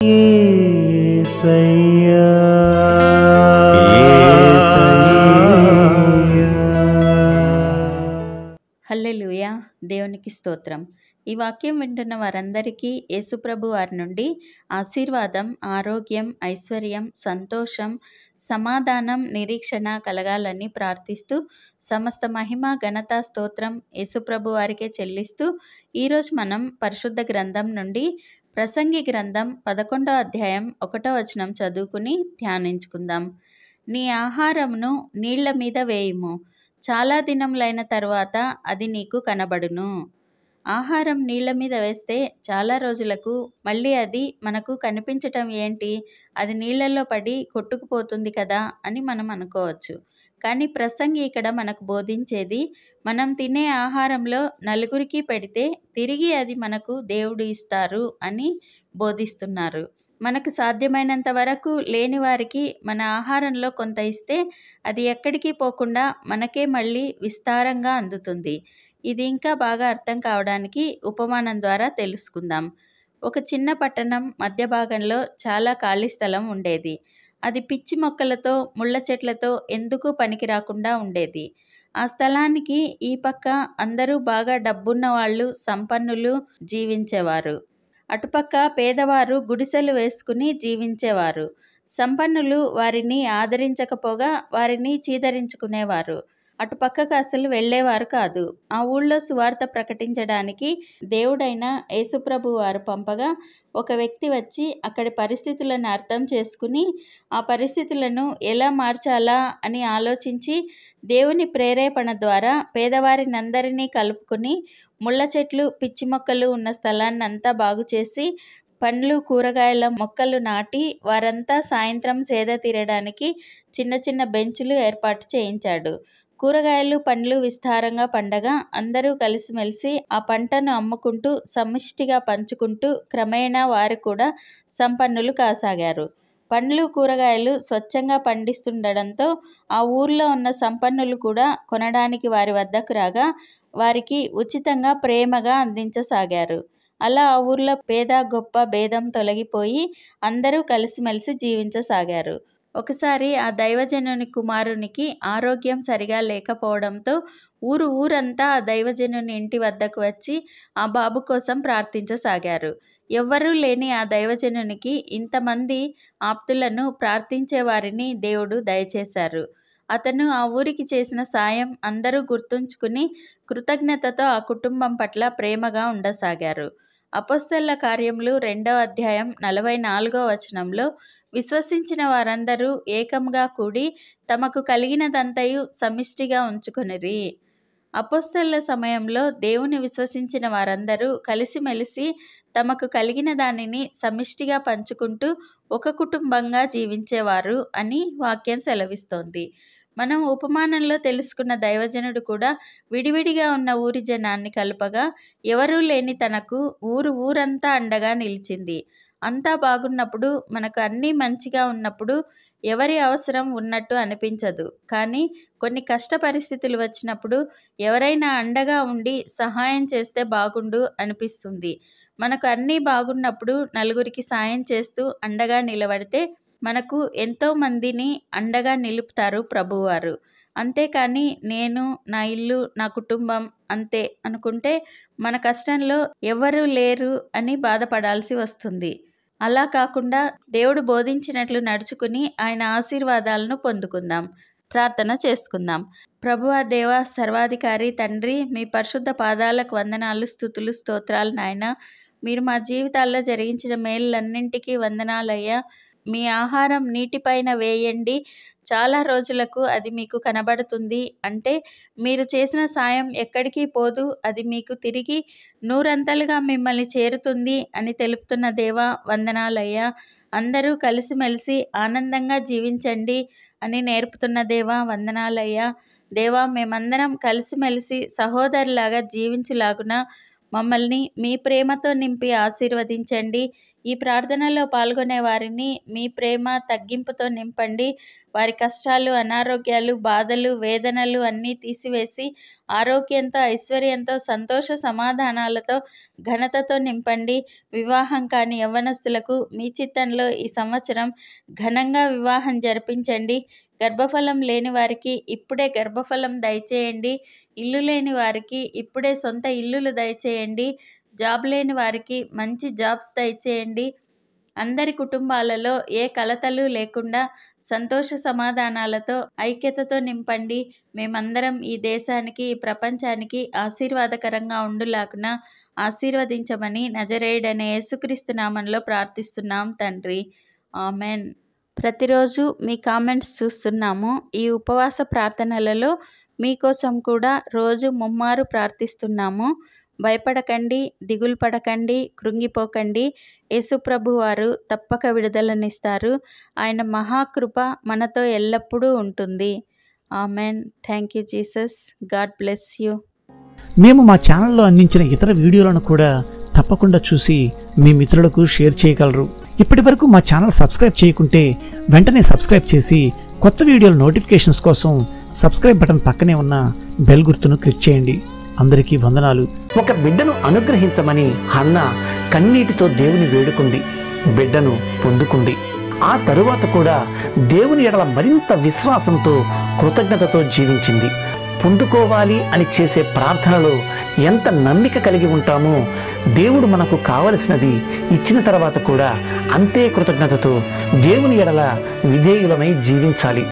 యేసయ్యా హల్లెలూయా. దేవునికి స్తోత్రం. ఈ వాక్యం వింటున్న వారందరికీ యేసుప్రభు వారి నుండి ఆశీర్వాదం, ఆరోగ్యం, ఐశ్వర్యం, సంతోషం, సమాధానం, నిరీక్షణ కలగాలని ప్రార్థిస్తూ సమస్త మహిమ, ఘనత, స్తోత్రం యేసుప్రభు వారికే చెల్లిస్తూ ఈరోజు మనం పరిశుద్ధ గ్రంథం నుండి ప్రసంగి గ్రంథం 11వ అధ్యాయం 1వ వచనం చదువుకుని ధ్యానించుకుందాం. నీ ఆహారమును నీళ్ల మీద వేయుము, చాలా దినములైన తరువాత అది నీకు కనబడును. ఆహారం నీళ్ల మీద వేస్తే చాలా రోజులకు మళ్ళీ అది మనకు కనిపించటం ఏంటి, అది నీళ్లలో పడి కొట్టుకుపోతుంది కదా అని మనం అనుకోవచ్చు. కానీ ప్రసంగి ఇక్కడ మనకు బోధించేది, మనం తినే ఆహారంలో నలుగురికి పెడితే తిరిగి అది మనకు దేవుడు ఇస్తారు అని బోధిస్తున్నారు. మనకు సాధ్యమైనంత వరకు లేని వారికి మన ఆహారంలో కొంత ఇస్తే అది ఎక్కడికి పోకుండా మనకే మళ్ళీ విస్తారంగా అందుతుంది. ఇది ఇంకా బాగా అర్థం కావడానికి ఉపమానం ద్వారా తెలుసుకుందాం. ఒక చిన్న పట్టణం మధ్య భాగంలో చాలా ఖాళీ స్థలం ఉండేది. అది పిచ్చి మొక్కలతో, ముళ్ళ చెట్లతో ఎందుకు పనికి రాకుండా ఉండేది. ఆ స్థలానికి ఈ పక్క అందరూ బాగా డబ్బున్న వాళ్ళు, సంపన్నులు జీవించేవారు. అటుపక్క పేదవారు గుడిసెలు వేసుకుని జీవించేవారు. సంపన్నులు వారిని ఆదరించకపోగా వారిని చీదరించుకునేవారు. అటుపక్కకు అసలు వెళ్ళేవారు కాదు. ఆ ఊళ్ళో సువార్త ప్రకటించడానికి దేవుడైన యేసుప్రభు వారు పంపగా ఒక వ్యక్తి వచ్చి అక్కడి పరిస్థితులను అర్థం చేసుకుని ఆ పరిస్థితులను ఎలా మార్చాలా అని ఆలోచించి దేవుని ప్రేరేపణ ద్వారా పేదవారినందరినీ కలుపుకొని ముళ్ళ చెట్లు, పిచ్చి మొక్కలు ఉన్న స్థలాన్నంతా బాగు చేసి పండ్లు, కూరగాయల మొక్కలు నాటి వారంతా సాయంత్రం సేద తీరడానికి చిన్న చిన్న బెంచులు ఏర్పాటు చేయించాడు. కూరగాయలు, పండ్లు విస్తారంగా పండగా అందరూ కలిసిమెలిసి ఆ పంటను అమ్ముకుంటూ సమిష్టిగా పంచుకుంటూ క్రమేణా వారు కూడా సంపన్నులు కాసాగారు. పండ్లు, కూరగాయలు స్వచ్ఛంగా పండిస్తుండడంతో ఆ ఊర్లో ఉన్న సంపన్నులు కూడా కొనడానికి వారి వద్దకు రాగా వారికి ఉచితంగా ప్రేమగా అందించసాగారు. అలా ఆ ఊర్లో పేద గొప్ప భేదం తొలగిపోయి అందరూ కలిసిమెలిసి జీవించసాగారు. ఒకసారి ఆ దైవజనుని కుమారునికి ఆరోగ్యం సరిగా లేకపోవడంతో ఊరంతా ఆ దైవజనుని ఇంటి వద్దకు వచ్చి ఆ బాబు కోసం ప్రార్థించసాగారు. ఎవ్వరూ లేని ఆ దైవజనునికి ఇంతమంది ఆప్తులను, ప్రార్థించే వారిని దేవుడు దయచేశారు. అతను ఆ ఊరికి చేసిన సాయం అందరూ గుర్తుంచుకుని కృతజ్ఞతతో ఆ కుటుంబం పట్ల ప్రేమగా ఉండసాగారు. అపోస్తలుల కార్యములు 2వ అధ్యాయం 44వ వచనంలో విశ్వసించిన వారందరూ ఏకంగా కూడి తమకు కలిగినదంతయు సమిష్టిగా ఉంచుకొనిరి. అపోస్తలుల సమయంలో దేవుని విశ్వసించిన వారందరూ కలిసిమెలిసి తమకు కలిగిన దానిని సమిష్టిగా పంచుకుంటూ ఒక కుటుంబంగా జీవించేవారు అని వాక్యం సెలవిస్తోంది. మనం ఉపమానంలో తెలుసుకున్న దైవజనుడు కూడా విడివిడిగా ఉన్న ఊరి జనాన్ని కలుపగా ఎవరూ లేని తనకు ఊరంతా అండగా నిలిచింది. అంతా బాగున్నప్పుడు, మనకు అన్నీ మంచిగా ఉన్నప్పుడు ఎవరి అవసరం ఉన్నట్టు అనిపించదు. కానీ కొన్ని కష్ట పరిస్థితులు వచ్చినప్పుడు ఎవరైనా అండగా ఉండి సహాయం చేస్తే బాగుండు అనిపిస్తుంది. మనకు అన్నీ బాగున్నప్పుడు నలుగురికి సాయం చేస్తూ అండగా నిలబడితే మనకు ఎంతో మందిని అండగా నిలుపుతారు ప్రభువారు. అంతేకాని నేను, నా ఇల్లు, నా కుటుంబం అంతే అనుకుంటే మన కష్టంలో ఎవ్వరూ లేరు అని బాధపడాల్సి వస్తుంది. అలా కాకుండా దేవుడు బోధించినట్లు నడుచుకుని ఆయన ఆశీర్వాదాలను పొందుకుందాం. ప్రార్థన చేసుకుందాం. ప్రభువా, దేవా, సర్వాధికారి తండ్రి, మీ పరిశుద్ధ పాదాలకు వందనాలు, స్తుతులు, స్తోత్రాలు నాయన. మీరు మా జీవితాల్లో జరిగించిన మేలులన్నింటికీ వందనాలయ్యా. మీ ఆహారం నీటిపైన వేయండి, చాలా రోజులకు అది మీకు కనబడుతుంది అంటే మీరు చేసిన సాయం ఎక్కడికి పోదు, అది మీకు తిరిగి నూరంతలుగా మిమ్మల్ని చేరుతుంది అని తెలుపుతున్న దేవా వందనాలయ్యా. అందరూ కలిసిమెలిసి ఆనందంగా జీవించండి అని నేర్పుతున్న దేవా వందనాలయ్యా. దేవా, మేమందరం కలిసిమెలిసి సహోదరులాగా జీవించులాగున మమ్మల్ని మీ ప్రేమతో నింపి ఆశీర్వదించండి. ఈ ప్రార్థనలో పాల్గొనే వారిని మీ ప్రేమ తగ్గింపుతో నింపండి. వారి కష్టాలు, అనారోగ్యాలు, బాధలు, వేదనలు అన్నీ తీసివేసి ఆరోగ్యంతో, ఐశ్వర్యంతో, సంతోష సమాధానాలతో, ఘనతతో నింపండి. వివాహం కాని యవ్వనస్తులకు మీ చిత్తంలో ఈ సంవత్సరం ఘనంగా వివాహం జరిపించండి. గర్భఫలం లేని వారికి ఇప్పుడే గర్భఫలం దయచేయండి. ఇల్లు లేని వారికి ఇప్పుడే సొంత ఇల్లులు దయచేయండి. జాబ్ లేని వారికి మంచి జాబ్స్ దయచేయండి. అందరి కుటుంబాలలో ఏ కలతలు లేకుండా సంతోష సమాధానాలతో, ఐక్యతతో నింపండి. మేమందరం ఈ దేశానికి, ఈ ప్రపంచానికి ఆశీర్వాదకరంగా ఉండులాగున ఆశీర్వదించమని నజరేయుడైన యేసుక్రీస్తు నామంలో ప్రార్థిస్తున్నాం తండ్రి. ఆమెన్. ప్రతిరోజు మీ కామెంట్స్ చూస్తున్నాము. ఈ ఉపవాస ప్రార్థనలలో మీకోసం కూడా రోజు ముమ్మారు ప్రార్థిస్తున్నాము. భయపడకండి, దిగులు పడకండి, కృంగిపోకండి. యేసుప్రభు వారు తప్పక విడుదలనిస్తారు. ఆయన మహాకృప మనతో ఎల్లప్పుడూ ఉంటుంది. Amen. Thank you Jesus. God bless you. మేము మా ఛానల్లో అందించిన ఇతర వీడియోలను కూడా తప్పకుండా చూసి మీ మిత్రులకు షేర్ చేయగలరు. ఇప్పటివరకు మా ఛానల్ సబ్స్క్రైబ్ చేయకుంటే వెంటనే సబ్స్క్రైబ్ చేసి కొత్త వీడియోల నోటిఫికేషన్స్ కోసం సబ్స్క్రైబ్ బటన్ పక్కనే ఉన్న బెల్ గుర్తును క్లిక్ చేయండి. అందరికీ వందనాలు. ఒక బిడ్డను అనుగ్రహించమని హన్నా కన్నీటితో దేవుని వేడుకుంది. బిడ్డను పొందుకుంది. ఆ తరువాత కూడా దేవుని ఎడల మరింత విశ్వాసంతో, కృతజ్ఞతతో జీవించింది. పొందుకోవాలి అని చేసే ప్రార్థనలో ఎంత నమ్మిక కలిగి ఉంటామో, దేవుడు మనకు కావలసినది ఇచ్చిన తర్వాత కూడా అంతే కృతజ్ఞతతో దేవుని ఎడల విధేయులమై జీవించాలి.